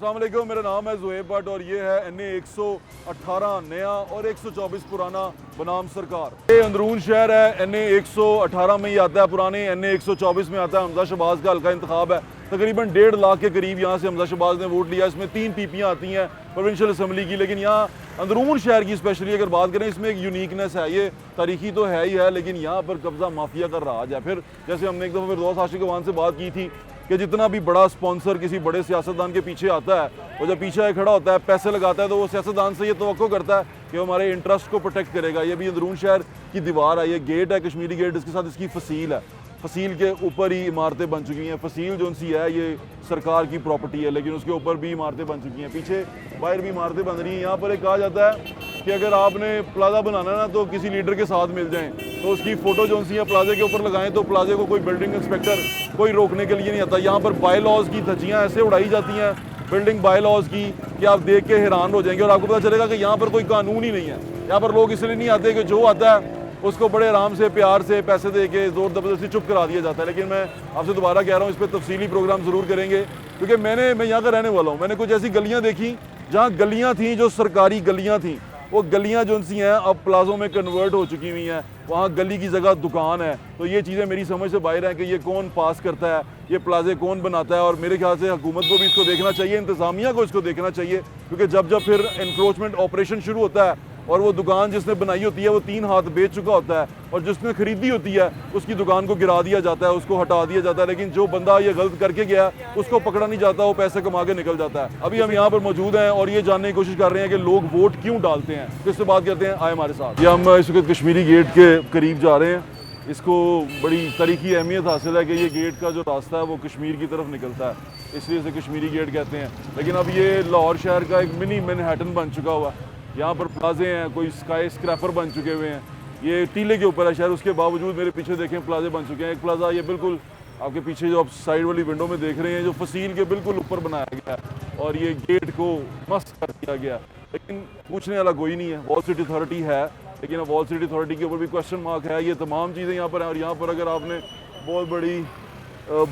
अस्सलाम वालेकुम, मेरा नाम है ज़ुहैब भट्ट और ये है NA 118 नया और 124 पुराना बनाम सरकार। ये अंदरून शहर है, NA 118 में ही आता है, पुराने NA 124 में आता है। हमजा शहबाज का हल्का इंतखाब है, तकरीबन 1.5 लाख के करीब यहाँ से हमजा शहबाज ने वोट लिया। इसमें 3 पीपियाँ आती हैं प्रोविंशियल असम्बली की, लेकिन यहाँ अंदरून शहर की स्पेशली अगर बात करें, इसमें एक यूनिकनेस है। ये तारीखी तो है ही है, लेकिन यहाँ पर कब्जा माफिया का राज है। फिर जैसे हमने एक दफ़ा फिरदौस आशिक अवान से बात की थी कि जितना भी बड़ा स्पॉन्सर किसी बड़े सियासतदान के पीछे आता है, वो जब पीछे खड़ा होता है, पैसे लगाता है, तो वो सियासतदान से ये तवक्को करता है कि वो हमारे इंटरेस्ट को प्रोटेक्ट करेगा। ये भी अंदरून शहर की दीवार है, ये गेट है कश्मीरी गेट, इसके साथ इसकी फसील है। फसील के ऊपर ही इमारतें बन चुकी हैं। फसील जो सी है ये सरकार की प्रॉपर्टी है, लेकिन उसके ऊपर भी इमारतें बन चुकी हैं, पीछे बाहर भी इमारतें बन रही हैं। यहाँ पर एक कहा जाता है कि अगर आपने प्लाजा बनाना है ना, तो किसी लीडर के साथ मिल जाएं, तो उसकी फ़ोटो जो सी है प्लाजे के ऊपर लगाएं, तो प्लाजे को कोई बिल्डिंग इंस्पेक्टर कोई रोकने के लिए नहीं आता। यहाँ पर बाय लॉज की धज्जियाँ ऐसे उड़ाई जाती हैं, बिल्डिंग बाय लॉज की, कि आप देख के हैरान हो जाएंगे और आपको पता चलेगा कि यहाँ पर कोई कानून ही नहीं है। यहाँ पर लोग इसलिए नहीं आते कि जो आता है उसको बड़े आराम से प्यार से पैसे दे के ज़ोर ज़बरदस्ती चुप करा दिया जाता है। लेकिन मैं आपसे दोबारा कह रहा हूँ, इस पर तफसीली प्रोग्राम ज़रूर करेंगे, क्योंकि मैं यहाँ का रहने वाला हूँ। मैंने कुछ ऐसी गलियाँ देखी जहाँ गलियाँ थी जो सरकारी गलियाँ थी, वो गलियाँ जो सी हैं अब प्लाजों में कन्वर्ट हो चुकी हुई हैं। वहाँ गली की जगह दुकान है। तो ये चीज़ें मेरी समझ से बाहर हैं कि ये कौन पास करता है, ये प्लाजे कौन बनाता है। और मेरे ख्याल से हुकूमत को भी इसको देखना चाहिए, इंतज़ामिया को इसको देखना चाहिए, क्योंकि जब फिर इंक्रोचमेंट ऑपरेशन शुरू होता है और वो दुकान जिसने बनाई होती है वो 3 हाथ बेच चुका होता है, और जिसने खरीदी होती है उसकी दुकान को गिरा दिया जाता है, उसको हटा दिया जाता है। लेकिन जो बंदा ये गलत करके गया उसको पकड़ा नहीं जाता, वो पैसे कमा के निकल जाता है। अभी हम यहाँ पर मौजूद हैं और ये जानने की कोशिश कर रहे हैं कि लोग वोट क्यों डालते हैं। तो इससे बात करते हैं, आए हमारे साथ। ये हम इस वक्त कश्मीरी गेट के करीब जा रहे हैं। इसको बड़ी तारीखी अहमियत हासिल है कि ये गेट का जो रास्ता है वो कश्मीर की तरफ निकलता है, इसलिए इसे कश्मीरी गेट कहते हैं। लेकिन अब ये लाहौर शहर का एक मिनी मैनहट्टन बन चुका हुआ है। यहाँ पर प्लाजे हैं, कोई स्काई स्क्रैपर बन चुके हुए हैं। ये टीले के ऊपर है शहर, उसके बावजूद मेरे पीछे देखें प्लाजे बन चुके हैं। एक प्लाजा ये बिल्कुल आपके पीछे जो आप साइड वाली विंडो में देख रहे हैं, जो फसील के बिल्कुल ऊपर बनाया गया है, और ये गेट को मस्त कर दिया गया। लेकिन पूछने वाला कोई नहीं है। वॉल सिटी अथॉरिटी है, लेकिन अब वॉल सिटी अथॉरिटी के ऊपर भी क्वेश्चन मार्क है। ये तमाम चीज़ें यहाँ पर हैं, और यहाँ पर अगर आपने बहुत बड़ी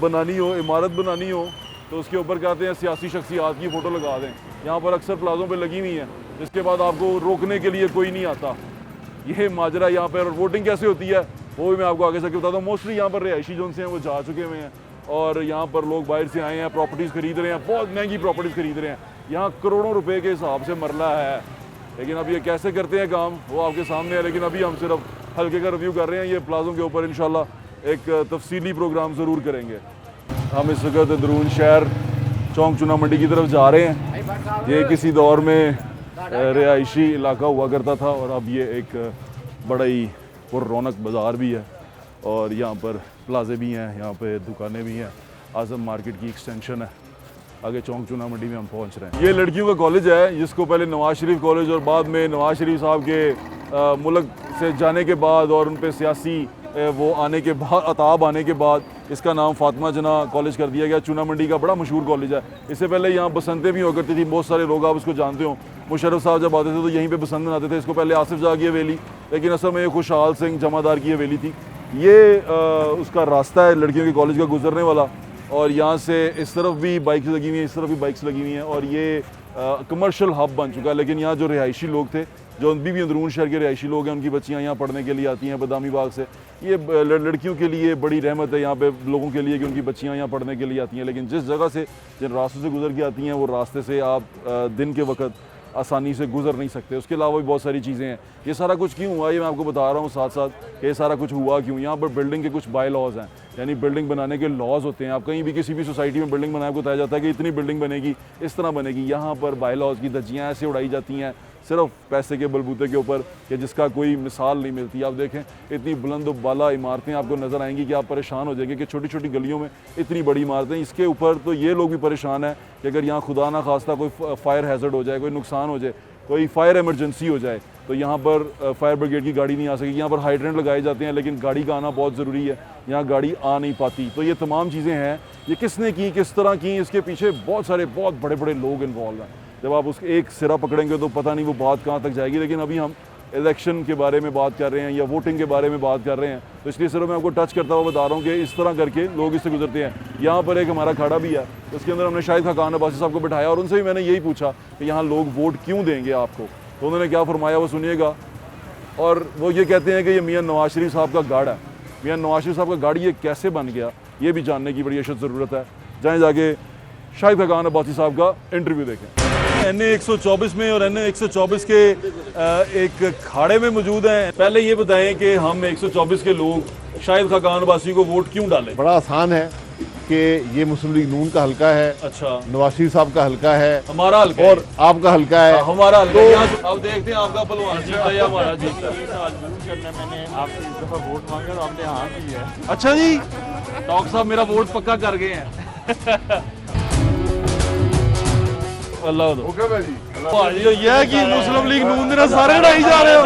बनानी हो, इमारत बनानी हो, तो उसके ऊपर कहते हैं सियासी शख्सियात की फ़ोटो लगा दें। यहाँ पर अक्सर प्लाजों पर लगी हुई हैं, जिसके बाद आपको रोकने के लिए कोई नहीं आता। ये माजरा यहाँ पर। और वोटिंग कैसे होती है वो भी मैं आपको आगे से बताता हूँ। मोस्टली यहाँ पर रिहायशी जोन से हैं वो जा चुके हुए हैं, और यहाँ पर लोग बाहर से आए हैं, प्रॉपर्टीज़ खरीद रहे हैं, बहुत महंगी प्रॉपर्टीज़ खरीद रहे हैं। यहाँ करोड़ों रुपए के हिसाब से मरला है। लेकिन अब ये कैसे करते हैं काम वो आपके सामने है। लेकिन अभी हम सिर्फ हल्के का रिव्यू कर रहे हैं। ये प्लाजों के ऊपर इंशाल्लाह एक तफसीली प्रोग्राम ज़रूर करेंगे। हम इस वक्त अंदरून शहर चौंक चुना मंडी की तरफ जा रहे हैं। ये किसी दौर में रिहायशी इलाका हुआ करता था, और अब ये एक बड़ा ही रौनक बाज़ार भी है, और यहाँ पर प्लाजे भी हैं, यहाँ पे दुकानें भी हैं। आज़म मार्केट की एक्सटेंशन है। आगे चौंक चुना मंडी में हम पहुँच रहे हैं। ये लड़कियों का कॉलेज है, जिसको पहले नवाज शरीफ कॉलेज, और बाद में नवाज शरीफ साहब के मुल्क से जाने के बाद और उन पर सियासी वो आने के बाद, अताब आने के बाद, इसका नाम फातिमा जना कॉलेज कर दिया गया। चुना मंडी का बड़ा मशहूर कॉलेज है। इससे पहले यहाँ बसंतें भी हुआ करती थी। बहुत सारे लोग आप उसको जानते हो, मुशर्रफ साहब जब आते थे तो यहीं पे बसंत मनाते थे। इसको पहले आसिफ जाह की हवेली, लेकिन असल में ये खुशहाल सिंह जमादार की हवेली थी। ये उसका रास्ता है लड़कियों के कॉलेज का गुजरने वाला, और यहाँ से इस तरफ भी बाइक्स लगी हुई हैं, इस तरफ भी बाइक्स लगी हुई हैं, और ये कमर्शियल हब बन चुका है। लेकिन यहाँ जो रिहायशी लोग थे, जो अभी भी अंदरून शहर के रिहायशी लोग हैं, उनकी बच्चियाँ यहाँ पढ़ने के लिए आती हैं बदामी बाग से। ये लड़कियों के लिए बड़ी रहमत है यहाँ पे लोगों के लिए कि उनकी बच्चियाँ यहाँ पढ़ने के लिए आती हैं। लेकिन जिस जगह से, जिन रास्तों से गुजर के आती हैं, वो रास्ते से आप दिन के वक्त आसानी से गुजर नहीं सकते। उसके अलावा भी बहुत सारी चीज़ें हैं। ये सारा कुछ क्यों हुआ ये मैं आपको बता रहा हूँ साथ साथ कि ये सारा कुछ हुआ क्यों। यहाँ पर बिल्डिंग के कुछ बाय लॉज हैं, यानी बिल्डिंग बनाने के लॉज होते हैं। आप कहीं भी किसी भी सोसाइटी में बिल्डिंग बनाए, बताया जाता है कि इतनी बिल्डिंग बनेगी, इस तरह बनेगी। यहाँ पर बाय लॉज की धज्जियाँ ऐसे उड़ाई जाती हैं सिर्फ पैसे के बलबूते के ऊपर, कि जिसका कोई मिसाल नहीं मिलती। आप देखें इतनी बुलंद बाला इमारतें आपको नज़र आएंगी कि आप परेशान हो जाएंगे कि छोटी छोटी गलियों में इतनी बड़ी इमारतें। इसके ऊपर तो ये लोग भी परेशान हैं कि अगर यहाँ खुदा ना खास्ता कोई फायर हैज़र्ड हो जाए, कोई नुकसान हो जाए, कोई फायर एमरजेंसी हो जाए, तो यहाँ पर फायर ब्रिगेड की गाड़ी नहीं आ सकेगी। यहाँ पर हाइड्रेंट लगाए जाते हैं, लेकिन गाड़ी का आना बहुत ज़रूरी है, यहाँ गाड़ी आ नहीं पाती। तो ये तमाम चीज़ें हैं, ये किसने की, किस तरह की, इसके पीछे बहुत सारे बड़े बड़े लोग इन्वॉल्व हैं। जब आप उसके एक सिरा पकड़ेंगे तो पता नहीं वो बात कहाँ तक जाएगी। लेकिन अभी हम इलेक्शन के बारे में बात कर रहे हैं या वोटिंग के बारे में बात कर रहे हैं, तो इसलिए सिर्फ मैं आपको टच करता हुआ बता रहा हूँ कि इस तरह करके लोग इससे गुजरते हैं। यहाँ पर एक हमारा खाड़ा भी है, उसके अंदर हमने शाहिद खाकान अब्बासी साहब को बिठाया और उनसे भी मैंने यही पूछा कि यहाँ लोग वोट क्यों देंगे आपको, तो उन्होंने क्या फरमाया वो सुनिएगा। और वो ये कहते हैं कि ये मियाँ नवाज शरीफ साहब का गाड़ है। मियाँ नवाज शरीफ साहब का गाड़ी ये कैसे बन गया, ये भी जानने की बड़ी अशद ज़रूरत है। जाएँ जाके शाहिद खाकान अब्बासी साहब का इंटरव्यू देखें। NA 124 में और NA 124 के एक खाड़े में मौजूद हैं। पहले ये बताएं कि हम 124 के लोग शाहिद खाकान अब्बासी को वोट क्यों डालें? बड़ा आसान है कि ये मुस्लिम लीग नून का हल्का है, अच्छा, नवाज शरीफ साहब का हल्का है, हमारा हल्का और आपका हल्का है, हमारा हल्का है। अब देखते हैं आपका पहलवान जीता या हमारा जीता। मैंने आपसे इस दफा वोट मांगा तो आपने हाँ की है। अच्छा जी, डॉक्टर साहब मेरा वोट पक्का कर गए हैं। अल्लाह दो भाजी ये कि मुस्लिम लीग नून दे सारे लड़ाई जा रहे हो।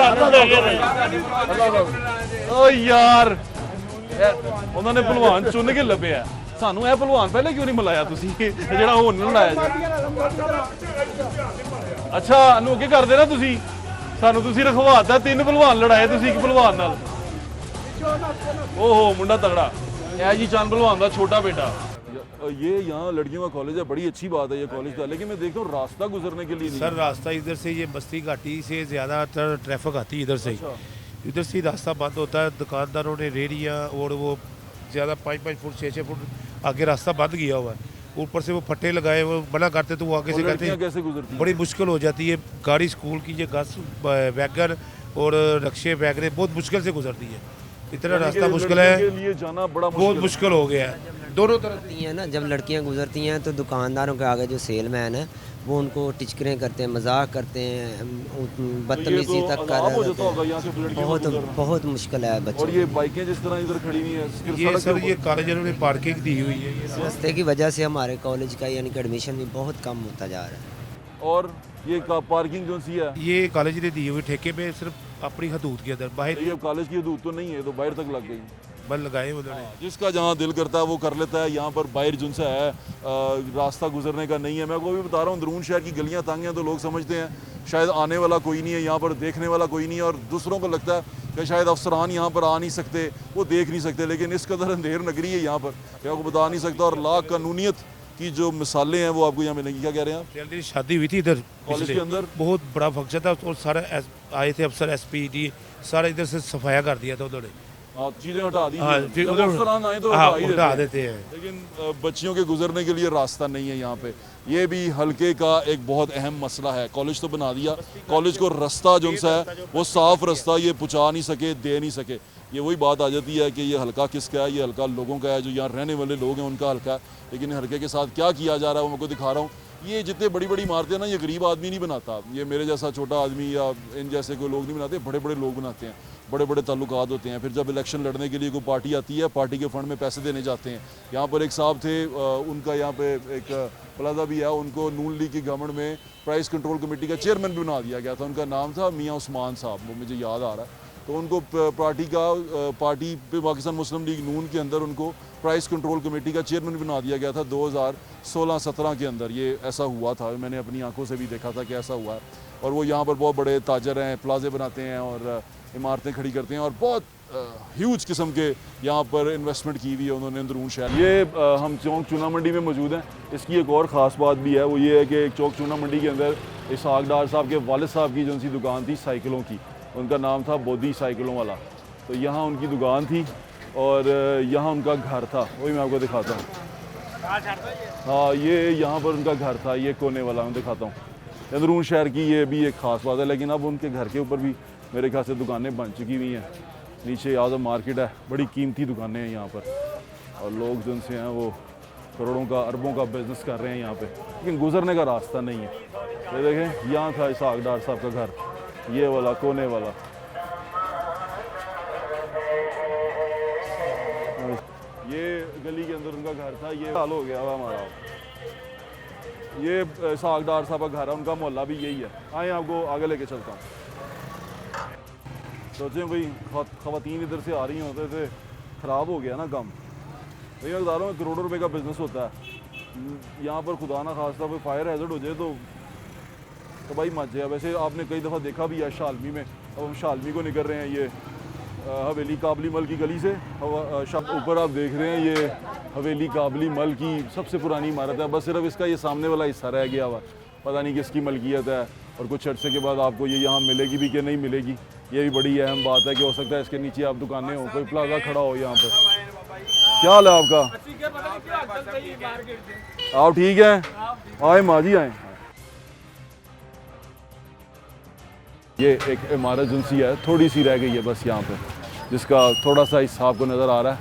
ओ यार उन्होंने भलवान चुन के ਲੱਭਿਆ ਸਾਨੂੰ ਇਹ ਭਲਵਾਨ ਪਹਿਲੇ ਕਿਉਂ ਨਹੀਂ ਮਿਲਾਇਆ ਤੁਸੀਂ ਜਿਹੜਾ ਹੁਣ ਨਹੀਂ ਲਾਇਆ ਅੱਛਾ ਨੂੰ ਕੀ ਕਰਦੇ ਨਾ ਤੁਸੀਂ ਸਾਨੂੰ ਤੁਸੀਂ ਰਖਵਾਤਾ 3 ਭਲਵਾਨ ਲੜਾਏ ਤੁਸੀਂ ਇੱਕ ਭਲਵਾਨ ਨਾਲ ਓਹੋ ਮੁੰਡਾ ਤਗੜਾ ਇਹ ਜੀ ਚੰਦ ਭਲਵਾਨ ਦਾ ਛੋਟਾ बेटा। ये यहाँ लड़कियों का कॉलेज है, बड़ी अच्छी बात है ये कॉलेज का, लेकिन मैं देखता हूँ रास्ता गुजरने के लिए नहीं। सर रास्ता इधर से ये बस्ती घाटी से ज़्यादातर ट्रैफिक आती है इधर से ही। इधर से ही रास्ता बंद होता है, दुकानदारों ने रेहड़ियाँ और वो ज़्यादा 5-5 फुट 6-6 फुट आगे रास्ता बंद किया हुआ है। ऊपर से वो फट्टे लगाए, वो मना करते तो वो आगे से कहते हैं कैसे गुजरती बड़ी मुश्किल हो जाती है। गाड़ी स्कूल की ये बस वैगन और रक्शे वैगने बहुत मुश्किल से गुजरती है। इतना रास्ता मुश्किल है, लिए जाना बड़ा बहुत मुश्किल हो गया है दोनों तरफ। है ना, जब लड़कियां गुजरती हैं तो दुकानदारों के आगे जो सेलमैन है वो उनको टिचकरें करते हैं, मजाक करते हैं, बदतमीजी तक कर रहे हैं। बहुत बहुत मुश्किल है बच्चों। और ये बाइकें जिस तरह इधर खड़ी हुई हैं, ये सर ये कॉलेज ने पार्किंग दी हुई है, ये रास्ते की वजह से हमारे कॉलेज का यानी कि एडमिशन भी बहुत कम होता जा रहा है। और ये पार्किंग जो सी है ये कॉलेज ने दी हुई ठेके पे सिर्फ अपनी हदूद के अंदर, बाहर ये कॉलेज की हदूद तो नहीं है, तो बाहर तक लग गई। बल लगाए उन्होंने। जिसका जहाँ दिल करता है वो कर लेता है। यहाँ पर बाहर जिनसे है रास्ता गुजरने का नहीं है। मैं को भी बता रहा हूँ, अंदरून शहर की गलियाँ तंग हैं तो लोग समझते हैं शायद आने वाला कोई नहीं है, यहाँ पर देखने वाला कोई नहीं है, और दूसरों को लगता है कि शायद अफसरान यहाँ पर आ नहीं सकते, वो देख नहीं सकते। लेकिन इस कदर अंधेर नगरी है यहाँ पर कि आपको बता नहीं सकता। और ला कानूनियत की जो मिसालें हैं वो आपको यहाँ मिलेंगी। क्या कह रहे हैं आप? शादी हुई थी इधर कॉलेज के अंदर, बहुत बड़ा फंक्शन था और सारे आए थे अफसर SPD सारा इधर से सफाया कर दिया था उन्होंने। चीजें हटा दी, फिर अफसरान आए तो हटा देते हैं। लेकिन बच्चियों के गुजरने के लिए रास्ता नहीं है यहाँ पे। ये भी हल्के का एक बहुत अहम मसला है। कॉलेज तो बना दिया, कॉलेज को रास्ता जो सा है वो साफ रास्ता ये पहुँचा नहीं सके, दे नहीं सके। ये वही बात आ जाती है कि ये हल्का किसका है, ये हल्का लोगों का है, जो यहाँ रहने वाले लोग हैं उनका हल्का है। लेकिन हल्के के साथ क्या किया जा रहा है वो मैं को दिखा रहा हूँ। ये जितने बड़ी बड़ी इमारतें हैं ना, ये गरीब आदमी नहीं बनाता, ये मेरे जैसा छोटा आदमी या इन जैसे कोई लोग नहीं बनाते, बड़े बड़े लोग बनाते हैं, बड़े बड़े ताल्लुकात होते हैं। फिर जब इलेक्शन लड़ने के लिए कोई पार्टी आती है, पार्टी के फंड में पैसे देने जाते हैं। यहाँ पर एक साहब थे, उनका यहाँ पे एक प्लाजा भी है, उनको नून लीग की गवर्नमेंट में प्राइस कंट्रोल कमेटी का चेयरमैन भी बना दिया गया था। उनका नाम था मियाँ उस्मान साहब, वो मुझे याद आ रहा है। तो उनको पार्टी पे पाकिस्तान मुस्लिम लीग नून के अंदर उनको प्राइस कंट्रोल कमेटी का चेयरमैन बना दिया गया था 2016-17 के अंदर। ये ऐसा हुआ था, मैंने अपनी आंखों से भी देखा था कि ऐसा हुआ है। और वो यहाँ पर बहुत बड़े ताजर हैं, प्लाजे बनाते हैं और इमारतें खड़ी करते हैं और बहुत ह्यूज किस्म के यहाँ पर इन्वेस्टमेंट की हुई है उन्होंने अंदरून शहर। ये हम चौक चूना मंडी में मौजूद हैं। इसकी एक और ख़ास बात भी है, वो ये है कि एक चौक चूना मंडी के अंदर इसहाक डार साहब के वालिद साहब की जो सी दुकान थी साइकिलों की, उनका नाम था बोदी साइकिलों वाला। तो यहाँ उनकी दुकान थी और यहाँ उनका घर था, वही मैं आपको दिखाता हूँ। हाँ, ये यहाँ पर उनका घर था, ये कोने वाला मैं दिखाता हूँ। अंदरून शहर की ये भी एक ख़ास बात है। लेकिन अब उनके घर के ऊपर भी मेरे ख्याल से दुकानें बन चुकी हुई हैं। नीचे आज़म मार्केट है, बड़ी कीमती दुकानें हैं यहाँ पर और लोग जिनसे हैं वो करोड़ों का अरबों का बिज़नेस कर रहे हैं यहाँ पे, लेकिन गुजरने का रास्ता नहीं है। ये देखें, यहाँ था इसहाक डार साहब का घर, ये वाला कोने वाला। ये गली के अंदर उनका घर था, ये हाल हो गया हुआ हमारा। ये इसहाक डार साहब का घर है, उनका मोहल्ला भी यही है। आए आपको आगे लेके चलता हूँ। सोचें भाई ख़वातीन इधर से आ रही होते थे, ख़राब हो गया ना काम। भैया बता रहा हूँ, करोड़ों रुपए का बिज़नेस होता है यहाँ पर। खुदा ना खास्ता कोई फायर हैज़र्ड हो जाए तो भाई मच जाए। वैसे आपने कई दफ़ा देखा भी है शालमी में अब हम शालमी को निकल रहे हैं ये हवेली काबली मल की गली से। ऊपर आप देख रहे हैं ये हवेली काबली मल की सबसे पुरानी इमारत है, बस सिर्फ इसका ये सामने वाला हिस्सा रह गया हुआ, पता नहीं किसकी मलकियत है और कुछ अर्से के बाद आपको ये यहाँ मिलेगी भी कि नहीं मिलेगी, ये भी बड़ी अहम बात है कि हो सकता है इसके नीचे आप दुकानें हो, कोई प्लाजा खड़ा हो यहाँ पर। क्या हाल है आपका? आप ठीक हैं? आए माँ जी आए। ये एक इमारत जिनसी है, थोड़ी सी रह गई है बस यहाँ पे, जिसका थोड़ा सा हिस्सा आपको नज़र आ रहा है।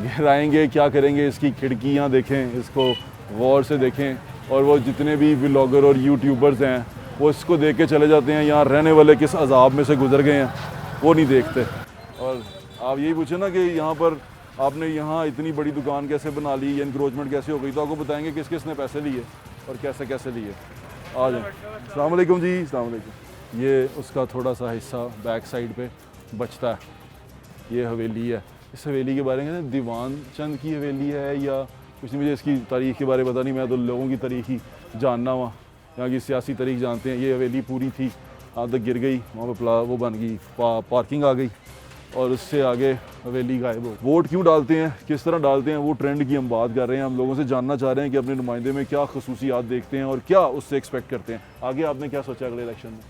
गिराएंगे क्या करेंगे, इसकी खिड़कियाँ देखें, इसको गौर से देखें, और वो जितने भी व्लॉगर और यूट्यूबर्स हैं वो इसको देख के चले जाते हैं, यहाँ रहने वाले किस अजाब में से गुजर गए हैं वो नहीं देखते। और आप यही पूछे ना कि यहाँ पर आपने यहाँ इतनी बड़ी दुकान कैसे बना ली, इंक्रोचमेंट कैसे हो गई, तो आपको बताएंगे किस किस ने पैसे लिए और कैसे कैसे लिए। आ जाए। अस्सलाम वालेकुम जी। अस्सलाम वालेकुम। ये उसका थोड़ा सा हिस्सा बैक साइड पे बचता है, ये हवेली है। इस हवेली के बारे में कहते हैं दीवान चंद की हवेली है या कुछ नहीं, मुझे इसकी तारीख़ के बारे में पता नहीं, मैं तो लोगों की तारीख़ ही जानना हुआ, यहाँ की सियासी तारीख़ जानते हैं। ये हवेली पूरी थी, यहाँ तक गिर गई, वहाँ पर वो बन गई, पार्किंग आ गई और उससे आगे हवेली गायब हो। वोट क्यों डालते हैं, किस तरह डालते हैं, वो ट्रेंड की हम बात कर रहे हैं। हम लोगों से जानना चाह रहे हैं कि अपने नुमाइंदे में क्या खसूसियात देखते हैं और क्या उससे एक्सपेक्ट करते हैं। आगे आपने क्या सोचा अगले इलेक्शन में?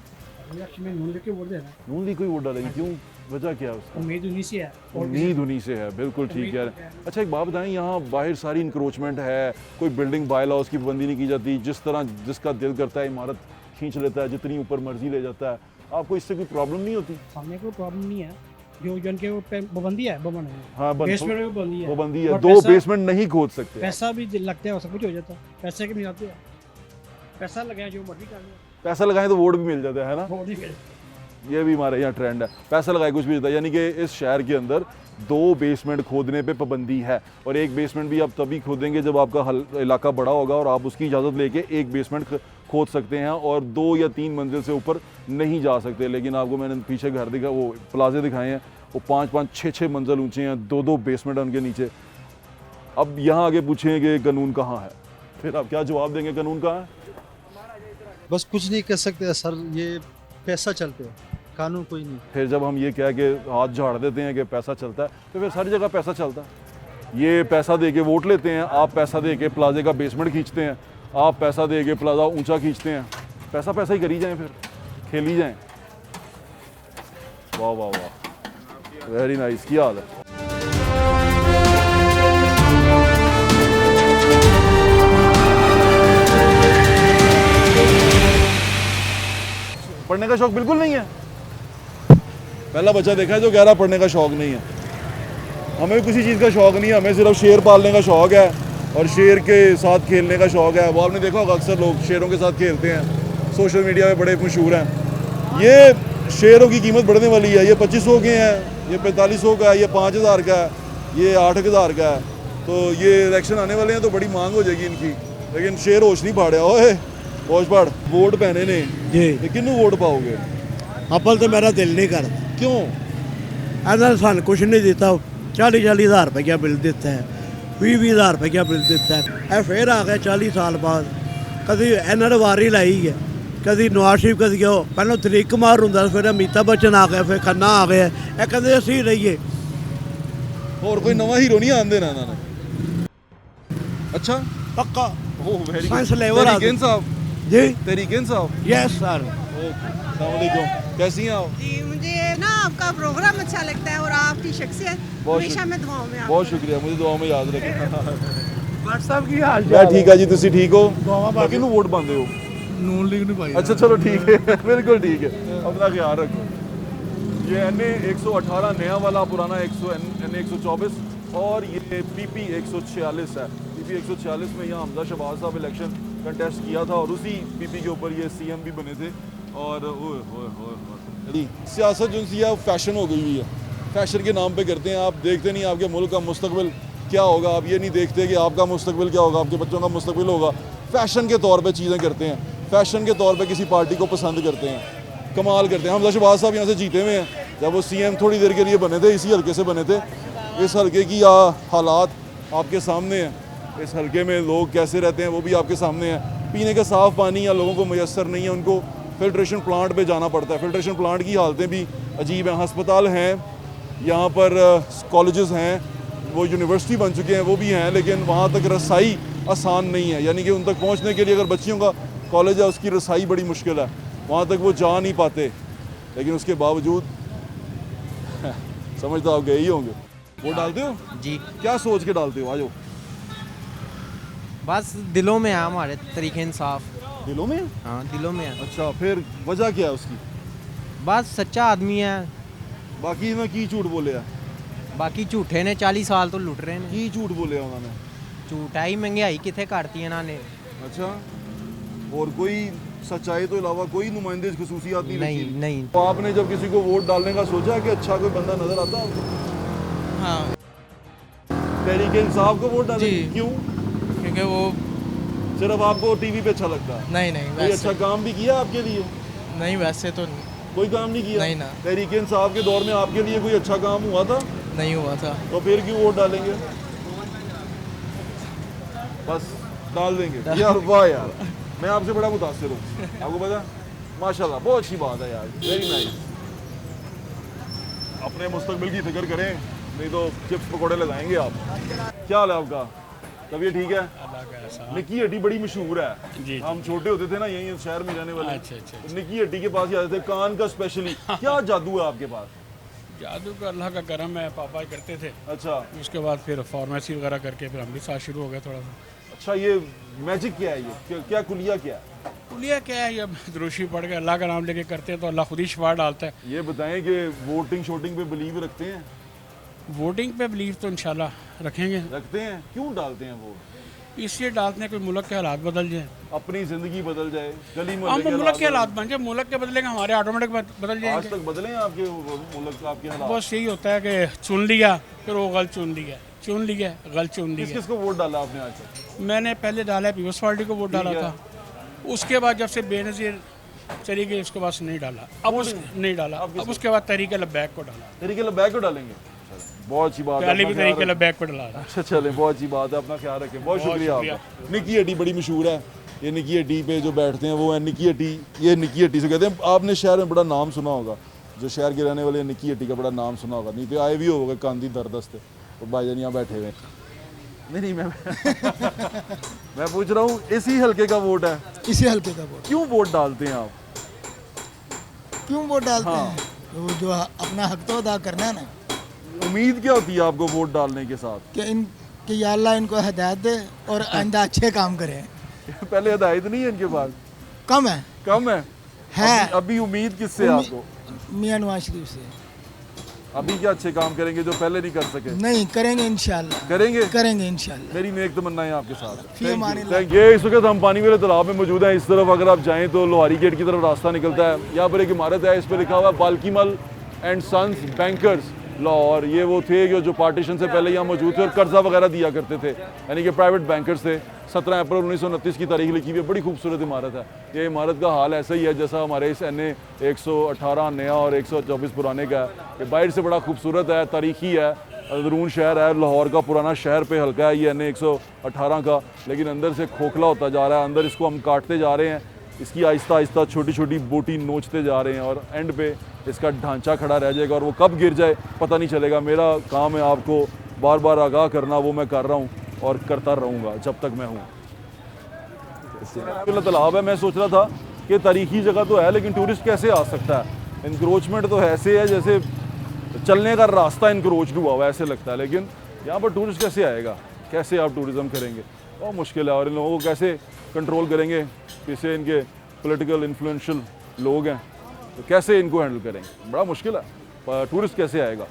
इलेक्शन में नून लीग के वोट देना। नून लीग को ही वोट डालेंगे, क्यों, वजह क्या है उसका? उम्मीद उन्हीं से है। उम्मीद उन्हीं से है, बिल्कुल ठीक है। अच्छा एक बात बताएं, यहाँ बाहर सारी इंक्रोचमेंट है, कोई बिल्डिंग बाय लॉज की पाबंदी नहीं की जाती, जिस तरह जिसका दिल करता है इमारत खींच लेता है, जितनी ऊपर मर्जी ले जाता है, आपको इससे कोई प्रॉब्लम नहीं होती? सामने कोई प्रॉब्लम नहीं है, जो जन के पाबंदी है, भवन है। हाँ, बेसमेंट में पाबंदी है, पाबंदी है, और दो बेसमेंट नहीं खोद सकते। पैसा भी लगता है, सब कुछ हो जाता है, पैसे के नहीं आते हैं, पैसा लगाए जो मर्जी कर ले, पैसा लगाएं तो वोट भी मिल जाता है ना, वोट नहीं मिले। ये भी हमारे यहाँ ट्रेंड है, पैसा लगाए कुछ भी होता है। यानी कि इस शहर के अंदर 2 बेसमेंट खोदने पे पाबंदी है, और एक बेसमेंट भी आप तभी खोदेंगे जब आपका इलाका बड़ा होगा और आप उसकी इजाज़त लेके एक बेसमेंट खोद सकते हैं, और 2 या 3 मंजिल से ऊपर नहीं जा सकते। लेकिन आपको मैंने पीछे घर दिखा, वो प्लाजे दिखाए हैं, वो 5-5, 6-6 मंजिल ऊँचे हैं, 2-2 बेसमेंट उनके नीचे। अब यहाँ आगे पूछें कि कानून कहाँ है, फिर आप क्या जवाब देंगे, कानून कहाँ है? बस कुछ नहीं कर सकते सर, ये पैसा चलते हैं, कानून कोई नहीं। फिर जब हम ये कह के हाथ झाड़ देते हैं कि पैसा चलता है, तो फिर सारी जगह पैसा चलता है। ये पैसा दे के वोट लेते हैं, आप पैसा दे के प्लाजे का बेसमेंट खींचते हैं, आप पैसा दे के प्लाजा ऊंचा खींचते हैं, पैसा पैसा ही करी जाएं, फिर खेली जाएं। वाह वाह वाह, वेरी नाइस। क्या हाल है? पढ़ने का शौक बिल्कुल नहीं है? पहला बच्चा देखा है जो कह रहा पढ़ने का शौक नहीं है। हमें किसी चीज़ का शौक नहीं है, हमें सिर्फ शेर पालने का शौक है और शेर के साथ खेलने का शौक है। वो आपने देखा होगा, अक्सर लोग शेरों के साथ खेलते हैं, सोशल मीडिया पे बड़े मशहूर हैं। ये शेरों की कीमत बढ़ने वाली है, ये 2500 के हैं, ये 4500 का है, ये 5000 का है, ये 8000 का है। तो ये इलेक्शन आने वाले हैं तो बड़ी मांग हो जाएगी इनकी, लेकिन शेर होश नहीं पाड़े। ओए होश पाड़, वोट पहने ने जी, किन्नू वोट पाओगे? अब्बल तो मेरा दिल नहीं करता। क्यों? ऐसा सन कुछ नहीं देता, 40-40 हज़ार रुपया बिल देता है, 20-20 हज़ार रुपया बिल देता है। फिर आ गया 40 साल बाद, कभी इन्होंने वारी लाई है, कभी नवाज शरीफ कभी गया, पहले तरीक कुमार होंगे, फिर अमिताभ बच्चन आ गया, फिर खन्ना आ गया, ये कहते असी रहिए। और कोई नवा हीरो नहीं आंदे ना इन्होंने? अच्छा पक्का ओह वेरी साइंस लेवल आ तरीकेन साहब जी, तरीकेन साहब यस सर। अस्सलाम वालेकुम, कैसी हैं आप? जी, मुझे ना आपका प्रोग्राम अच्छा लगता है और आपकी शख्सियत हमेशा मैं दुआओं में बहुत शुक्रिया, मुझे दुआ में याद रखें। व्हाट्सएप की हाल मैं ठीक है जी, तुसी ठीक हो? किन्नू वोट पांदे हो? नून लीग नहीं पाई। अच्छा चलो ठीक है, बिल्कुल ठीक है, अपना ख्याल रखो। ये NA 118 नया वाला, पुराना NA 124 और ये PP 146 है। PP 146 में यहाँ हमजा शहबाज साहब इलेक्शन कंटेस्ट किया था और उसी PP के ऊपर ये CM भी बने थे। और सियासत जो सी है फैशन हो गई हुई है, फैशन के नाम पे करते हैं। आप देखते नहीं आपके मुल्क का मुस्तकबिल क्या होगा, आप ये नहीं देखते कि आपका मुस्तकबिल क्या होगा, आपके बच्चों का मुस्तकबिल होगा। फैशन के तौर पे चीज़ें करते हैं, फैशन के तौर पे किसी पार्टी को पसंद करते हैं, कमाल करते हैं। हमजा शहबाज साहब यहाँ से जीते हुए हैं, जब वो CM थोड़ी देर के लिए बने थे, इसी हल्के से बने थे। इस हल्के की हालात आपके सामने हैं, इस हल्के में लोग कैसे रहते हैं वो भी आपके सामने है। पीने का साफ़ पानी या लोगों को मैसर नहीं है, उनको फिल्ट्रेशन प्लांट पे जाना पड़ता है। फिल्ट्रेशन प्लांट की हालतें भी अजीब हैं। हस्पताल हैं यहाँ पर, कॉलेजेस हैं, वो यूनिवर्सिटी बन चुके हैं, वो भी हैं, लेकिन वहाँ तक रसाई आसान नहीं है। यानी कि उन तक पहुँचने के लिए अगर बच्चियों का कॉलेज है उसकी रसाई बड़ी मुश्किल है, वहाँ तक वो जा नहीं पाते। लेकिन उसके बावजूद समझ तो आप गए ही होंगे। वोट डालते हो जी? क्या सोच के डालते हो? आज बस दिलों में है हमारे तरीके इंसाफ। दिलों में? हाँ दिलों में है। अच्छा, फिर वजह क्या है उसकी? बस सच्चा आदमी है। बाकी ना की झूठ बोले है? बाकी झूठे ने 40 साल तो लुट रहे हैं। की झूठ बोले उन्होंने? झूठा ही महंगाई कितने काटती है इन्होंने। अच्छा, और कोई सच्चाई तो इलावा कोई नुमाइंदे खसूसियात नहीं? नहीं। तो आपने जब किसी को वोट डालने का सोचा कि अच्छा कोई बंदा नजर आता है आपको? हाँ। तहरीक इंसाफ को वोट डालें? क्यों? क्योंकि वो सिर्फ आपको टीवी पे अच्छा लगता है? नहीं कोई अच्छा काम भी किया आपके लिए? नहीं, वैसे तो कोई काम नहीं किया? नहीं ना। तहरीक इंसाफ के दौर में आपके लिए कोई अच्छा काम हुआ था? नहीं हुआ था। तो फिर क्यों वोट डालेंगे? बस डाल देंगे यार। वाह यार, मैं आपसे बड़ा मुतासिर हूँ, आपको पता? माशाल्लाह, बहुत अच्छी बात है यार, वेरी नाइस। अपने मुस्तकबिल की फिक्र करें, नहीं तो चिप्स पकौड़े लगाएंगे आप। क्या हाल है आपका? तबीयत ठीक है? निकी हड्डी बड़ी मशहूर है जी। हम छोटे होते थे ना, यहीं शहर में रहने वाले। अच्छा। निकी हड्डी के पास जाते थे, कान का स्पेशली। क्या जादू है आपके पास? जादू का अल्लाह का करम है, पापा करते थे। अच्छा, उसके बाद फिर फार्मेसी वगैरह करके फिर हम भी साथ शुरू हो गए थोड़ा सा। अच्छा, ये मैजिक क्या है? ये क्या कुलिया क्या है? कुलिया क्या है? ये दुरूशी पढ़ के अल्लाह का नाम लेके करते हैं तो अल्लाह खुद ही शिफा डालता है। ये बताएं कि वोटिंग शोटिंग पे बिलीव रखते हैं? वोटिंग पे बिलीव तो इंशाल्लाह रखेंगे। रखते हैं। क्यों डालते हैं वोट? इसलिए डालते हैं कोई मुल्क के हालात बदल जाए, अपनी जिंदगी बदल जाए, गली हम मोहल्ले मुल्क के हालात बन जाए। मुल्क के बदलेंगे, हमारे ऑटोमेटिक बदल आज जाएंगे। तक बदले हैं आपके मुल्क, आपके हालात? बस यही होता है कि चुन लिया, फिर वो गलत चुन लिया, गलत चुन लिया। किसको वोट डाला आपने आज तक? मैंने पहले डाला है पीपल्स पार्टी को वोट डाला था। उसके बाद जब से बेनज़ीर चली गई उसके बाद नहीं डाला। अब नहीं डाला। अब उसके बाद तहरीक लब्बैक को डाला। तहरीक लब्बैक को डालेंगे? बहुत अच्छी बात है। पहले भी तहरीक लब्बैक को डाला। अच्छा, चले, बहुत अच्छी बात है। अपना ख्याल रखें। बहुत शुक्रिया आपका। निकी हड्डी बड़ी मशहूर है। ये निकी हड्डी पे जो बैठते हैं वो है निकी हड्डी। ये निकी हड्डी से कहते हैं। आपने शहर में बड़ा नाम सुना होगा, जो शहर के रहने वाले निकी हड्डी का बड़ा नाम सुना होगा। नहीं तो आए भी होगा कांदी दरदस्त, तो भाईजान यहाँ बैठे हुए। नहीं मैं मैं पूछ रहा हूँ, इसी हल्के का वोट है? इसी हल्के का वोट। क्यों वोट डालते हैं आप? क्यों वोट डालते हैं? तो जो अपना हक तो अदा करना है ना। उम्मीद क्या होती है आपको वोट डालने के साथ? कि या अल्लाह इनको हिदायत दे और आइंदा अच्छे काम करें। पहले हिदायत नहीं है इनके पास? कम है। अभी उम्मीद किससे आपको? मियां नवाज शरीफ से। अभी क्या अच्छे काम करेंगे जो पहले नहीं कर सके? नहीं, करेंगे इंशाल्लाह। करेंगे इंशाल्लाह। मेरी नेक तमन्ना है आपके साथ। ये इस वक्त हम पानी वाले तालाब में मौजूद हैं। इस तरफ अगर आप जाएं तो लोहारी गेट की तरफ रास्ता निकलता है। यहाँ पर एक इमारत है, इस पर लिखा हुआ है बाल्कीमल एंड सन्स बैंकर्स लाहौर। ये वो थे जो पार्टीशन से पहले यहाँ मौजूद थे और कर्जा वगैरह दिया करते थे, यानी कि प्राइवेट बैंकर्स थे। 17 अप्रैल 1929 की तारीख लिखी हुई है। बड़ी खूबसूरत इमारत है। ये इमारत का हाल ऐसा ही है जैसा हमारे इस NA 118 नया और 124 पुराने का है। ये बाहर से बड़ा खूबसूरत है, तारीखी है, अंदरून शहर है, लाहौर का पुराना शहर पे हल्का है ये NA 118 का, लेकिन अंदर से खोखला होता जा रहा है। अंदर इसको हम काटते जा रहे हैं, इसकी आहिस्ता आहिस्ता छोटी छोटी बोटी नोचते जा रहे हैं और एंड पे इसका ढांचा खड़ा रह जाएगा और वो कब गिर जाए पता नहीं चलेगा। मेरा काम है आपको बार बार आगाह करना, वो मैं कर रहा हूँ और करता रहूँगा जब तक मैं हूँ। तालाब है, मैं सोच रहा था कि तारीखी जगह तो है लेकिन टूरिस्ट कैसे आ सकता है? इंक्रोचमेंट तो ऐसे है जैसे चलने का रास्ता इंक्रोच्ड हुआ हुआ ऐसे लगता है, लेकिन यहाँ पर टूरिस्ट कैसे आएगा? कैसे आप टूरिज़्म करेंगे? बहुत मुश्किल है। और इन लोगों को कैसे कंट्रोल करेंगे? पीछे इनके पॉलिटिकल इन्फ्लुएंशियल लोग हैं, तो कैसे इनको हैंडल करेंगे? बड़ा मुश्किल है। पर टूरिस्ट कैसे आएगा?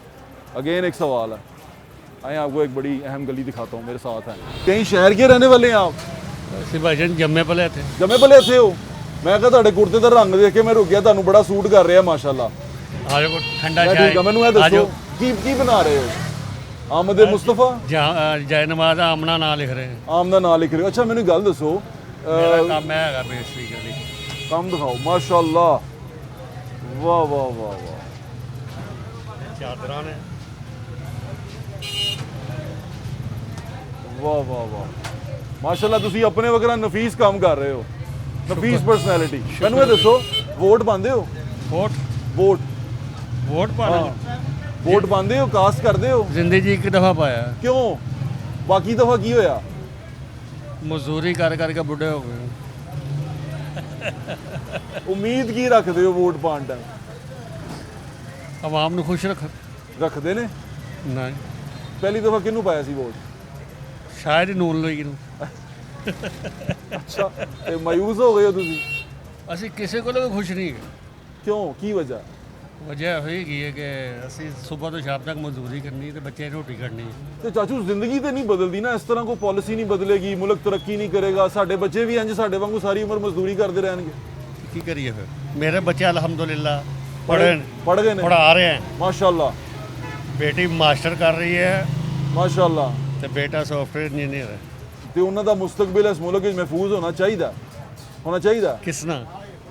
अगेन एक सवाल है। आए आपको एक बड़ी अहम गली दिखाता हूँ, मेरे साथ है। कहीं शहर के रहने वाले हैं आप? भाईजान जम्मे पले थे। जम्मे पले थे हो? मैं कहा तुहाडे कुर्ते दा रंग देख के मैं रुक गया, तुहानू बड़ा सूट कर रहा है माशाल्लाह। आज को ठंडा चाय ठीक है। मैनू दसो की बना रहे हो? आमद मुस्तफा जय नमाज आमना ना लिख रहे हैं। आमदा ना लिख रहे हो? अच्छा, मैनू गल दसो, काम है पेस्ट्री करनी, काम दिखाओ। माशाल्लाह, वाह वाह वाह वाह। चादरां ने, वाह वाह वाह माशाल्लाह। तुसी अपने वगैरह नफीस काम कर रहे हो, नफीस पर्सनैलिटी। मैनू दसो वोट पाते हो? वोट वोट वोट पाना वोट पाते हो, कास्ट करते हो? जिंदगी एक दफा पाया क्यों? बाकी दफा की होया? मजदूरी कर करके बुढ़े हो गए। उम्मीद की रखते हो वोट पाने टाइम? आवाम ਨੂੰ खुश रखते ने? नहीं पहली दफा किनू पाया सी वोट? शायद ही ਨੂਨ ਲੀਗ ਨੂੰ। अच्छा ते मायूस हो गए हो तुसी? ਅਸੀਂ ਕਿਸੇ ਕੋਲ ਵੀ ਖੁਸ਼ ਨਹੀਂ ਹੈਗੇ। क्यों की वजह? ਵਜ੍ਹਾ ਹੋਏਗੀ ਹੈ ਕਿ ਅਸੀਂ ਸਵੇਰ ਤੋਂ ਸ਼ਾਮ ਤੱਕ ਮਜ਼ਦੂਰੀ ਕਰਨੀ ਤੇ ਬੱਚੇ ਰੋਟੀ ਕਰਨੀ ਹੈ। ਤੇ ਚਾਚੂ ਜ਼ਿੰਦਗੀ ਤੇ ਨਹੀਂ ਬਦਲਦੀ ਨਾ, ਇਸ ਤਰ੍ਹਾਂ ਕੋਈ ਪਾਲਿਸੀ ਨਹੀਂ ਬਦਲੇਗੀ, ਮੁਲਕ ਤਰੱਕੀ ਨਹੀਂ ਕਰੇਗਾ, ਸਾਡੇ ਬੱਚੇ ਵੀ ਇੰਜ ਸਾਡੇ ਵਾਂਗੂ ਸਾਰੀ ਉਮਰ ਮਜ਼ਦੂਰੀ ਕਰਦੇ ਰਹਿਣਗੇ। ਕੀ ਕਰੀਏ ਫਿਰ? ਮੇਰੇ ਬੱਚੇ ਅਲਹਮਦੁਲਿਲਾ पढ़ गए ने, पढ़ा रहे हैं माशाल्लाह। बेटी मास्टर कर रही है माशाल्लाह, तो बेटा सॉफ्टवेयर इंजीनियर है। ਤੇ ਉਹਨਾਂ ਦਾ ਮੁਸਤਕਬਲ ਇਸ ਮੁਲਕ ਵਿੱਚ ਮਹਿਫੂਜ਼ ਹੋਣਾ ਚਾਹੀਦਾ, ਹੋਣਾ ਚਾਹੀਦਾ। किसना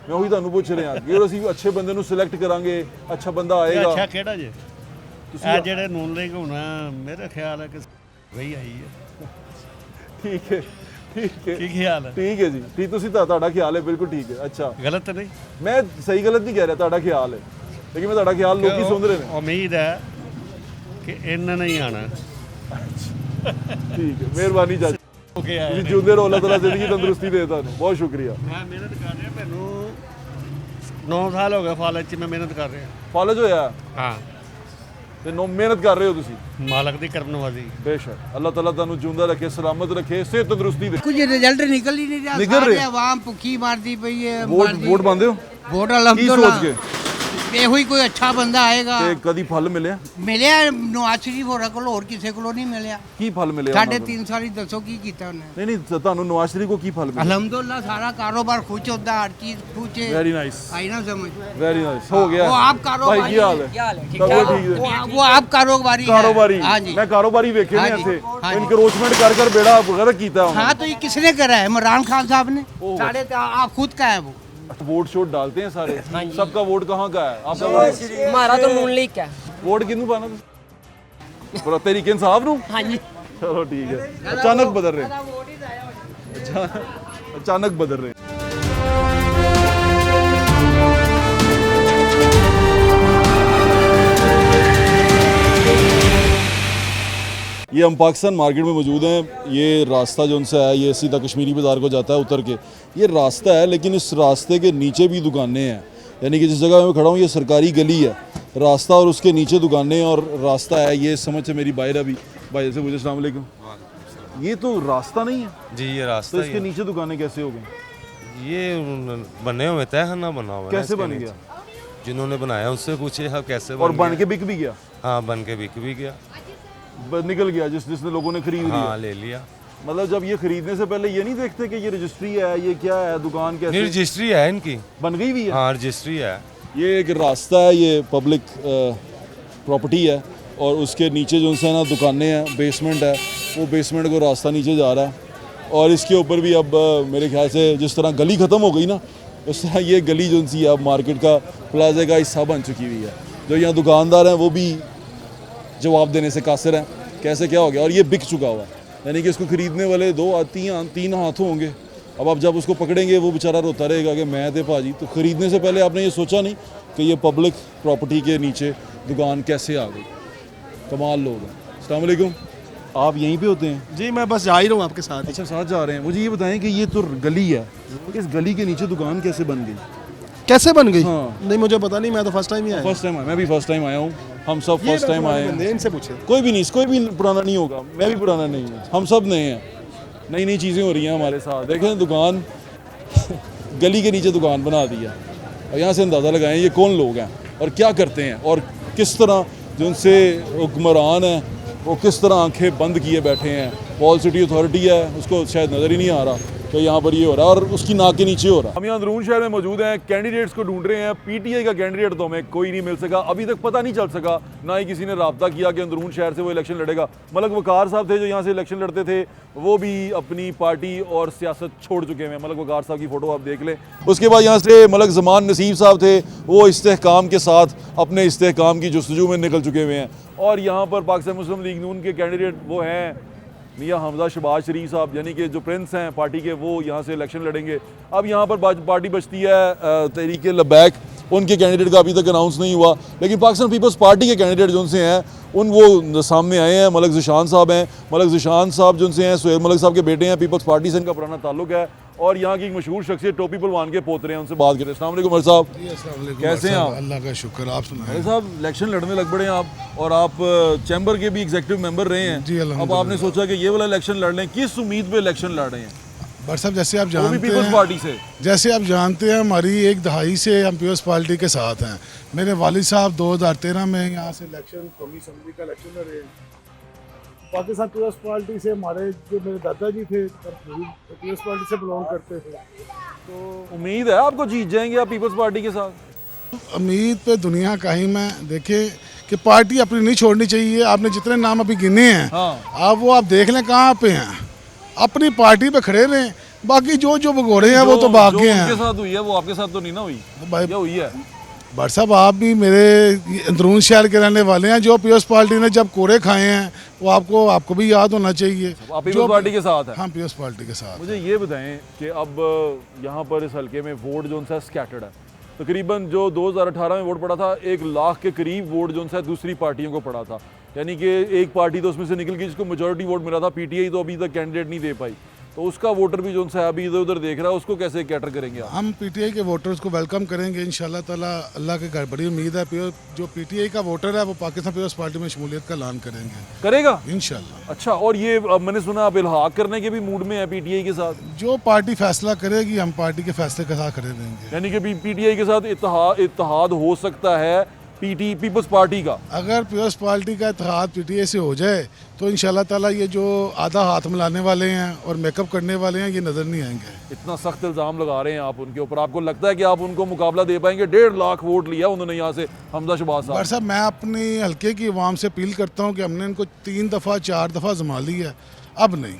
ਮੈਂ ਉਹੀ ਤੁਹਾਨੂੰ ਪੁੱਛ ਰਿਹਾ ਕਿ ਅਸੀਂ ਅੱਛੇ ਬੰਦੇ ਨੂੰ ਸਿਲੈਕਟ ਕਰਾਂਗੇ, ਅੱਛਾ ਬੰਦਾ ਆਏਗਾ। अच्छा केड़ा जे ਇਹ ਜਿਹੜੇ ਨੂਨ ਲੀਗ ਹੋਣਾ मेरा ख्याल है कि वही आई है। ਠੀਕ ਹੈ, ਠੀਕ ਹੈ, ਕੀ ਖਿਆਲ ਹੈ? ਠੀਕ ਹੈ ਜੀ, ਠੀਕ, ਤੁਸੀਂ ਤੁਹਾਡਾ ਖਿਆਲ ਹੈ, ਬਿਲਕੁਲ ਠੀਕ ਹੈ। ਅੱਛਾ, गलत तो नहीं? ਮੈਂ ਸਹੀ ਗਲਤ ਨਹੀਂ ਕਹਿ ਰਿਹਾ, ਤੁਹਾਡਾ ਖਿਆਲ ਹੈ, ਲੇਕਿਨ ਮੈਂ ਤੁਹਾਡਾ ਖਿਆਲ ਲੋਕੀ ਸੁਣ ਰਹੇ ਨੇ। उम्मीद है कि इन्होंने नहीं आना। ਠੀਕ ਹੈ, ਮਿਹਰਬਾਨੀ ਚਾਚਾ, ਤੁਸੀਂ ਜਿਉਂਦੇ ਰਹੋ, ਅੱਲਾਹ ਤਾਲਾ ਜ਼ਿੰਦਗੀ ਤੰਦਰੁਸਤੀ ਦੇ ਤੁਹਾਨੂੰ। ਬਹੁਤ ਸ਼ੁਕਰੀਆ। मैं मेहनत कर रहा मैनू 9 साल हो गए फॉलेज च मैं मेहनत कर रहा। ਫਾਲਜ ਹੋਇਆ हाँ ਤੇ ਨੋ ਮਿਹਨਤ ਕਰ ਰਹੇ ਹੋ ਤੁਸੀਂ? मालक दी करम नवाजी। ਬੇਸ਼ੱਕ, ਅੱਲਾਹ ਤਾਲਾ ਤੁਹਾਨੂੰ ਜਿਉਂਦਾ ਰੱਖੇ, ਸਲਾਮਤ ਰੱਖੇ, ਸਿਹਤ ਤੰਦਰੁਸਤੀ ਦੇ। कुछ रिजल्ट निकल ही नहीं रहा, निकल रहे? सारे आवाम भुखी मारती पई है। ਵੋਟ ਪਾਉਂਦੇ ਹੋ? वोट ਕੀ अल्हम्दुलिल्लाह ਸੋਚ ਕੇ? ਇਹੋ ਹੀ ਕੋਈ ਅੱਛਾ ਬੰਦਾ ਆਏਗਾ। ਤੇ ਕਦੀ ਫਲ ਮਿਲਿਆ? ਮਿਲਿਆ ਨਵਾਜ਼ ਸ਼ਰੀਫ ਹੋਰਾਂ ਕੋਲ, ਹੋਰ ਕਿਸੇ ਕੋਲੋਂ ਨਹੀਂ ਮਿਲਿਆ। ਕੀ ਫਲ ਮਿਲਿਆ? ਸਾਢੇ 3 ਸਾਲ ਹੀ ਦੱਸੋ ਕੀ ਕੀਤਾ ਉਹਨੇ। ਨਹੀਂ ਨਹੀਂ, ਤੁਹਾਨੂੰ ਨਵਾਜ਼ ਸ਼ਰੀਫ ਕੋ ਕੀ ਫਲ ਮਿਲਿਆ? अल्हम्दुलिल्लाह सारा कारोबार खुश होता, हर चीज खुश है। वेरी नाइस, आई ना समझ? वेरी नाइस, हो गया। वो आप कारोबारी भाई ਕੀ ਹਾਲ ਹੈ? सब ठीक है। वो आप कारोबारी हैं। कारोबारी, हाँ जी, मैं कारोबारी वेखे हाँ ने जी, ਇੱਥੇ हाँ जी। इनक्रोचमेंट कर कर बेड़ा गलत कीता है। हाँ तो ये किसने करा है? इमरान खान साहब ने। साढ़े आप खुद का है वो। वोट शोट डालते हैं सारे, सबका वोट कहाँ का है? आपका वोट? हमारा तो नून लीग का वोट किनू पाना तुम? तहरीक इंसाफ नू? हाँ जी। चलो ठीक है। अचानक बदल रहे, अचानक बदल रहे। ये हम पाकिस्तान मार्केट में मौजूद हैं। ये रास्ता जो उनसे है, ये सीधा कश्मीरी बाज़ार को जाता है उतर के। ये रास्ता है, लेकिन इस रास्ते के नीचे भी दुकानें हैं, यानी कि जिस जगह मैं खड़ा हूँ ये सरकारी गली है, रास्ता और उसके नीचे दुकानें और रास्ता है। ये समझ से मेरी बाहर अभी भाई से मुझे अस्सलाम वालेकुम। ये तो रास्ता नहीं है जी, ये रास्ता तो इसके नीचे दुकानें कैसे हो गई? ये बने हुए तय है ना, बना हुआ कैसे बन गया? जिन्होंने बनाया उससे पूछे हाँ कैसे और बन के बिक भी गया? हाँ, बन के बिक भी गया, निकल गया जिसने लोगों ने खरीद लिया। हाँ, ले लिया। मतलब जब ये खरीदने से पहले ये नहीं देखते कि ये रजिस्ट्री है, ये क्या है, दुकान कैसे? नहीं, रजिस्ट्री है इनकी, बन गई भी है। हाँ, रजिस्ट्री है। ये एक रास्ता है, ये पब्लिक प्रॉपर्टी है और उसके नीचे जो उनसे ना दुकानें हैं, बेसमेंट है, वो बेसमेंट को रास्ता नीचे जा रहा है और इसके ऊपर भी अब मेरे ख्याल से जिस तरह गली ख़त्म हो गई ना, उस तरह ये गली जो सी अब मार्केट का प्लाजे का हिस्सा बन चुकी हुई है। जो यहाँ दुकानदार हैं वो भी जवाब देने से कासिर हैं, कैसे क्या हो गया। और ये बिक चुका हुआ है, यानी कि इसको खरीदने वाले तीन हाथों होंगे। अब जब उसको पकड़ेंगे वो बेचारा रोता रहेगा कि मैं थे भाजी। तो ख़रीदने से पहले आपने ये सोचा नहीं कि ये पब्लिक प्रॉपर्टी के नीचे दुकान कैसे आ गई? कमाल लोग हैं। अस्सलाम वालेकुम, आप यहीं पे होते हैं? जी, मैं बस जा ही रहा हूँ आपके साथ। अच्छा, साथ जा रहे हैं। मुझे ये बताएं कि ये तो गली है, इस गली के नीचे दुकान कैसे बन गई? कैसे बन गई? हाँ। नहीं, मुझे पता नहीं, मैं तो फर्स्ट टाइम ही आया। फर्स्ट टाइम आया, मैं भी फर्स्ट टाइम आया हूँ, हम सब फर्स्ट टाइम आए हैं। इनसे पूछे, कोई भी नहीं, कोई भी पुराना नहीं होगा, मैं भी पुराना नहीं हूँ, हम सब नए हैं। नई नई चीज़ें हो रही हैं हमारे साथ। देखें दुकान गली के नीचे दुकान बना दिया और यहाँ से अंदाज़ा लगाएं ये कौन लोग हैं और क्या करते हैं और किस तरह जो उनसे हुक्मरान हैं वो किस तरह आंखें बंद किए बैठे हैं। पॉल सिटी अथॉरिटी है, उसको शायद नज़र ही नहीं आ रहा कि यहाँ पर ये हो रहा है और उसकी नाक के नीचे हो रहा है। हम यहाँ अंदरून शहर में मौजूद हैं, कैंडिडेट्स को ढूंढ रहे हैं। पीटीआई का कैंडिडेट तो हमें कोई नहीं मिल सका, अभी तक पता नहीं चल सका, ना ही किसी ने रब्ता किया कि अंदरून शहर से वो इलेक्शन लड़ेगा। मलक वकार साहब थे जो यहाँ से इलेक्शन लड़ते थे, वो भी अपनी पार्टी और सियासत छोड़ चुके हैं। मलक वकार साहब की फ़ोटो आप देख लें। उसके बाद यहाँ से मलक ज़मान नसीब साहब थे, वो इस्तेहकाम के साथ अपने इस्तेहकाम की जस्तजू में निकल चुके हुए हैं। और यहाँ पर पाकिस्तान मुस्लिम लीग नून के कैंडिडेट वो हैं मियाँ हमजा शहबाज शरीफ साहब यानी कि जो प्रिंस हैं पार्टी के, वो यहाँ से इलेक्शन लड़ेंगे। अब यहाँ पर पार्टी बचती है तहरीक लबैक, उनके कैंडिडेट का अभी तक अनाउंस नहीं हुआ, लेकिन पाकिस्तान पीपल्स पार्टी के कैंडिडेट जो उनसे हैं वो सामने आए हैं। मलक ज़िशान साहब हैं, मलक ज़िशान साहब जो उनसे हैं सुहेल मलक साहब के बेटे हैं, पीपल्स पार्टी से इनका पुराना ताल्लुक है और यहाँ की एक मशहूर शख्सियत टोपी पहलवान के पोतरे हैं, उनसे बात करें। अस्सलाम वालेकुम मर साहब, कैसे हैं आप? अल्लाह का शुक्र, आप सुनाएं। मर साहब इलेक्शन लड़ने लग पड़े हैं आप, और आप चैम्बर के भी एग्जीक्यूटिव मेंबर रहे हैं जी, अब आपने सोचा कि ये वाला इलेक्शन लड़ लें, किस उम्मीद पे इलेक्शन लड़ रहे हैं? बट साहब जैसे आप वो भी जानते पीपल्स हैं, पार्टी से, जैसे आप जानते हैं हमारी एक दहाई से हम पीपल्स पार्टी के साथ हैं। मेरे वालिद साहब 2013 में यहाँ से इलेक्शन कौमी असम्बली का इलेक्शन लड़े हैं। पाकिस्तान पीपल्स पार्टी से हमारे जो मेरे दादाजी थे पीपल्स पार्टी से बिलोंग करते थे, तो उम्मीद है आपको जीत जाएंगे आप पीपल्स पार्टी के साथ? उम्मीद पे दुनिया कायम है। देखें कि पार्टी अपनी नहीं छोड़नी चाहिए। आपने जितने नाम अभी गिने हैं आप वो आप देख लें कहाँ पे हैं, अपनी पार्टी पे खड़े रहें। बाकी जो जो भगोड़े हैं वो तो भाग गए हैं। उनके साथ हुई है वो आपके साथ तो नहीं ना हुई? ये हुई है। बट साहब आप भी मेरे अंदरून शहर के रहने वाले हैं। जो पीपल्स पार्टी ने जब कोड़े खाए हैं वो आपको भी याद होना चाहिए। आप पीपल्स पार्टी के साथ हैं? हाँ पीपल्स पार्टी के साथ। मुझे ये बताएं कि अब यहाँ पर इस हल्के में वोट जो सा स्कैटर्ड है, तकरीबन जो 2018 में वोट पड़ा था 1 लाख के करीब वोट जो सा दूसरी पार्टियों को पड़ा था, यानी कि एक पार्टी तो उसमें से निकल गई जिसको मेजॉरिटी वोट मिला था, पीटीआई तो अभी तक कैंडिडेट नहीं दे पाई, तो उसका वोटर भी जो है अभी इधर उधर देख रहा है, उसको कैसे कैटर करेंगे आप? हम पीटीआई के वोटर्स को वेलकम करेंगे इंशाल्लाह ताला। अल्लाह के घर बड़ी उम्मीद है जो पीटीआई का वोटर है वो पाकिस्तान पीपल्स पार्टी में शमूलियत का ऐलान करेगा इंशाल्लाह। अच्छा, और ये मैंने सुना आप इल्हाक करने के भी मूड में है पीटीआई के साथ? जो पार्टी फैसला करेगी हम पार्टी के फैसले के साथ खड़े रहेंगे। यानी कि पीटीआई के साथ इत्तेहाद हो सकता है पीपल्स पार्टी का? अगर पीपल्स पार्टी का इत्तेहाद पीटीआई से हो जाए तो इंशाल्लाह ताला ये जो आधा हाथ मिलाने वाले हैं और मेकअप करने वाले हैं ये नज़र नहीं आएंगे। इतना सख्त इल्ज़ाम लगा रहे हैं आप उनके ऊपर, आपको लगता है कि आप उनको मुकाबला दे पाएंगे? 1.5 लाख वोट लिया उन्होंने यहाँ से हमजा शहबाज साहब। साहब मैं अपनी हल्के की आवाम से अपील करता हूँ कि हमने इनको 3 दफ़ा 4 दफ़ा जमा ली है, अब नहीं।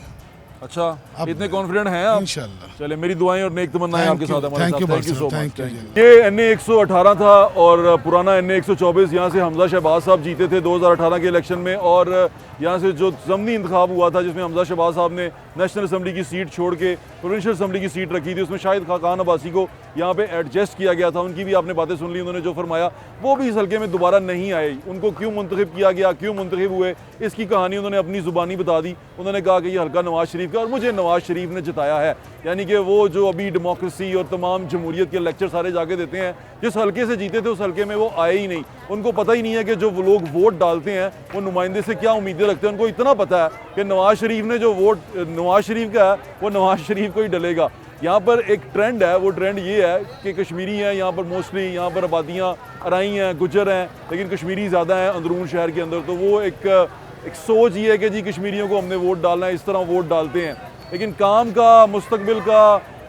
अच्छा, इतने कॉन्फिडेंट हैं आप? इंशाल्लाह। चले, मेरी दुआएं और नेक तमन्नाएं आपके साथ हैं। Thank you so much. ये NA 118 था और पुराना NA 124 यहाँ से हमजा शहबाज साहब जीते थे 2018 के इलेक्शन में, और यहाँ से जो ज़मनी इंतखाब हुआ था जिसमें हमजा शहबाज साहब ने नेशनल असम्बली की सीट छोड़ के प्रोविंशियल असम्बली की सीट रखी थी, उसमें शाहिद खान अब्बासी को यहाँ पे एडजस्ट किया गया था। उनकी भी आपने बातें सुन ली, उन्होंने जो फरमाया वो भी इस हल्के में दोबारा नहीं आए। उनको क्यों मुंतखब किया गया, क्यों मुंतखब हुए, इसकी कहानी उन्होंने अपनी ज़ुबानी बता दी। उन्होंने कहा कि ये हल्का नवाज शरीफ का, और मुझे नवाज शरीफ ने जिताया है। यानी कि वो जो अभी डेमोक्रेसी और तमाम जमहूरियत के लेक्चर सारे जाके देते हैं, जिस हल्के से जीते थे उस हल्के में वो आए ही नहीं। उनको पता ही नहीं है कि जो वो लोग वोट डालते हैं वो नुमाइंदे से क्या उम्मीदें रखते हैं। उनको इतना पता है कि नवाज शरीफ ने जो वोट नवाज शरीफ का है वो नवाज शरीफ को ही डलेगा। यहाँ पर एक ट्रेंड है, वो ट्रेंड ये है कि कश्मीरी हैं यहाँ पर मोस्टली, यहाँ पर आबादियाँ अराई हैं, गुजर हैं, लेकिन कश्मीरी ज़्यादा हैं अंदरून शहर के अंदर। तो वो एक सोच ये है कि जी कश्मीरियों को हमने वोट डालना है, इस तरह वोट डालते हैं। लेकिन काम का, मुस्तकबिल का,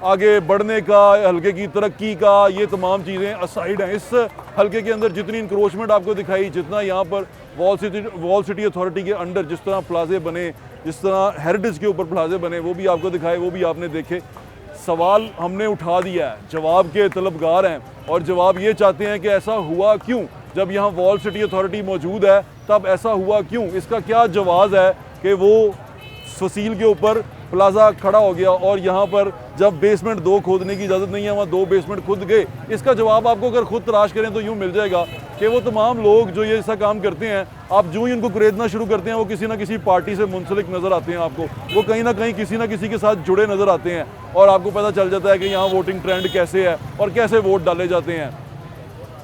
आगे बढ़ने का, हल्के की तरक्की का, ये तमाम चीज़ें असाइड हैं। इस हल्के के अंदर जितनी इंक्रोचमेंट आपको दिखाई, जितना यहाँ पर वॉल सिटी अथॉरिटी के अंडर जिस तरह प्लाजे बने, जिस तरह हेरिटेज के ऊपर प्लाजे बने, वो भी आपको दिखाए, वो भी आपने देखे। सवाल हमने उठा दिया है, जवाब के तलबगार हैं, और जवाब ये चाहते हैं कि ऐसा हुआ क्यों? जब यहाँ वॉल सिटी अथॉरिटी मौजूद है तब ऐसा हुआ क्यों? इसका क्या जवाब है कि वो फसील के ऊपर प्लाजा खड़ा हो गया और यहाँ पर जब बेसमेंट 2 खोदने की इजाज़त नहीं है वहाँ 2 बेसमेंट खुद गए? इसका जवाब आपको अगर खुद तलाश करें तो यूँ मिल जाएगा कि वो तमाम लोग जो ये ऐसा काम करते हैं, आप जो ही उनको कुरेदना शुरू करते हैं वो किसी ना किसी पार्टी से मुंसलिक नज़र आते हैं आपको, वो कहीं ना कहीं किसी ना किसी के साथ जुड़े नज़र आते हैं, और आपको पता चल जाता है कि यहाँ वोटिंग ट्रेंड कैसे है और कैसे वोट डाले जाते हैं।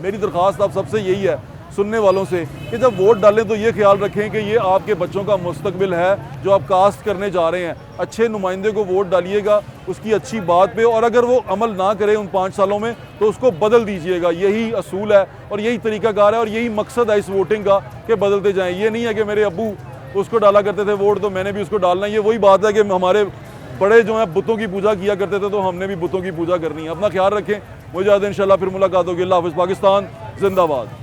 मेरी दरख्वास्त आप सबसे यही है, सुनने वालों से, कि जब वोट डालें तो ये ख्याल रखें कि ये आपके बच्चों का मुस्तकबिल है जो आप कास्ट करने जा रहे हैं। अच्छे नुमाइंदे को वोट डालिएगा उसकी अच्छी बात पे, और अगर वो अमल ना करे उन 5 सालों में तो उसको बदल दीजिएगा। यही असूल है और यही तरीकाकार है और यही मकसद है इस वोटिंग का कि बदलते जाएँ। ये नहीं है कि मेरे अब्बू उसको डाला करते थे वोट तो मैंने भी उसको डालना है। ये वही बात है कि हमारे बड़े जो हैं बुतों की पूजा किया करते थे तो हमने भी बुतों की पूजा करनी है। अपना ख्याल रखें, मुझे इंशाल्लाह फिर मुलाकात होगी। अल्लाह हाफ़िज़। पाकिस्तान जिंदाबाद।